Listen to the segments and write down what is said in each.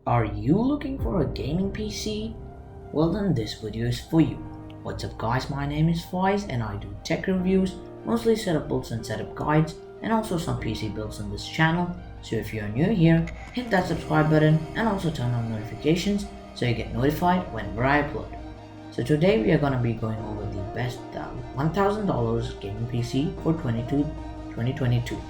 Are you looking for a gaming PC? Well then this video is for you. What's up guys, my name is Faaiz and I do tech reviews, mostly setup builds and setup guides, and also some PC builds on this channel. So if you are new here, hit that subscribe button and also turn on notifications so you get notified whenever I upload. So today we are going to be going over the best $1,000 gaming PC for 2022.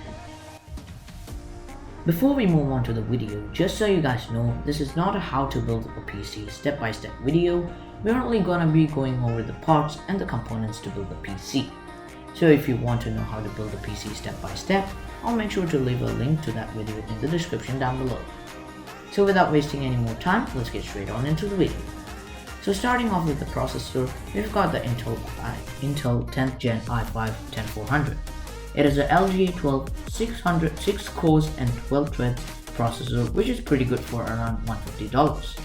Before we move on to the video, just so you guys know, this is not a how to build a PC step-by-step video. We're only gonna be going over the parts and the components to build a PC. So if you want to know how to build a PC step-by-step, I'll make sure to leave a link to that video in the description down below. So without wasting any more time, let's get straight on into the video. So starting off with the processor, we've got the Intel 10th Gen i5-10400. It is a LGA 12 6 cores and 12 threads processor, which is pretty good for around $150.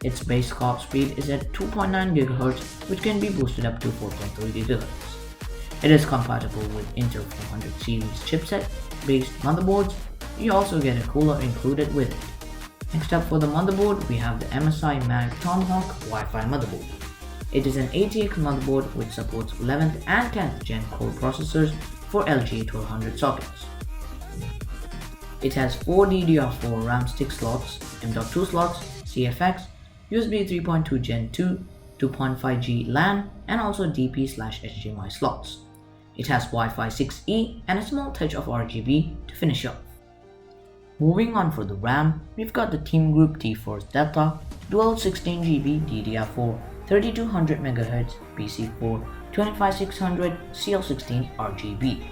Its base clock speed is at 2.9 GHz, which can be boosted up to 4.3 GHz. It is compatible with Intel 400 series chipset based motherboards. You also get a cooler included with it. Next up for the motherboard, we have the MSI Mag Tomahawk Wi-Fi motherboard. It is an ATX motherboard which supports 11th and 10th Gen core processors for LGA 1200 sockets. It has 4 DDR4 RAM stick slots, M.2 slots, CFX, USB 3.2 Gen 2, 2.5G LAN, and also DP/HDMI slots. It has Wi-Fi 6E and a small touch of RGB to finish off. Moving on for the RAM, we've got the Team Group T-Force Delta, dual 16GB DDR4, 3200 MHz PC4, 25600 CL16 RGB.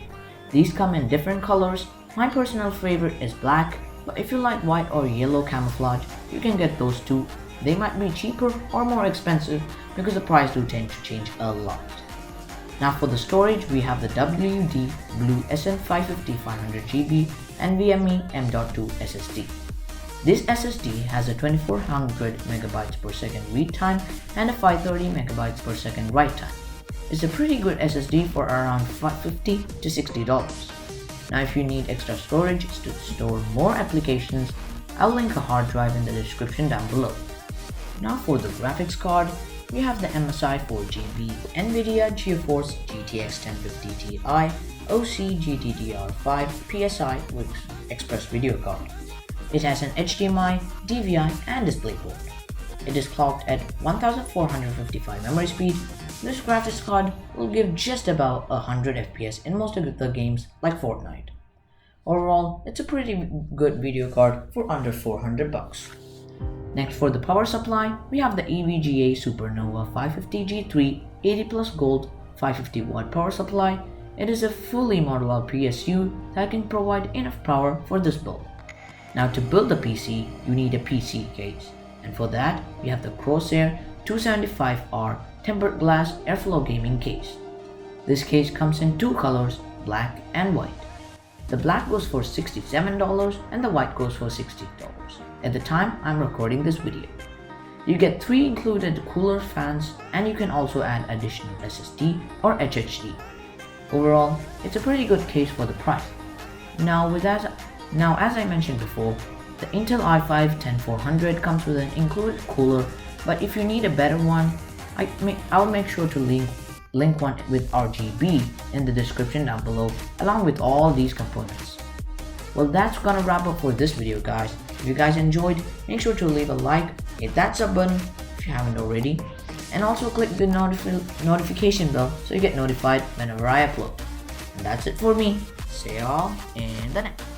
These come in different colors. My personal favorite is black, but if you like white or yellow camouflage, you can get those too. They might be cheaper or more expensive because the price do tend to change a lot. Now for the storage, we have the WD Blue SN550 500GB and NVMe M.2 SSD. This SSD has a 2400 MB/s read time and a 530 MB/s write time. It's a pretty good SSD for around $50 to $60. Now if you need extra storage to store more applications, I'll link a hard drive in the description down below. Now for the graphics card, we have the MSI 4GB NVIDIA GeForce GTX 1050 Ti OC GDDR5 PSI with Express video card. It has an HDMI, DVI, and DisplayPort. It is clocked at 1455 memory speed. This graphics card will give just about 100 FPS in most of the games like Fortnite. Overall, it's a pretty good video card for under $400. Next for the power supply, we have the EVGA Supernova 550G3 80+ Gold 550 watt power supply. It is a fully modular PSU that can provide enough power for this build. Now to build a PC, you need a PC case, and for that we have the Crosshair 275R tempered glass airflow gaming case. This case comes in two colors, black and white. The black goes for $67 and the white goes for $60 at the time I'm recording this video. You get 3 included cooler fans, and you can also add additional SSD or HHD. Overall, it's a pretty good case for the price. Now as I mentioned before, the Intel i5-10400 comes with an included cooler, but if you need a better one, I'll make sure to link one with RGB in the description down below along with all these components. Well, that's gonna wrap up for this video guys. If you guys enjoyed, make sure to leave a like, hit that sub button if you haven't already, and also click the notification bell so you get notified whenever I upload. And that's it for me. See y'all in the next.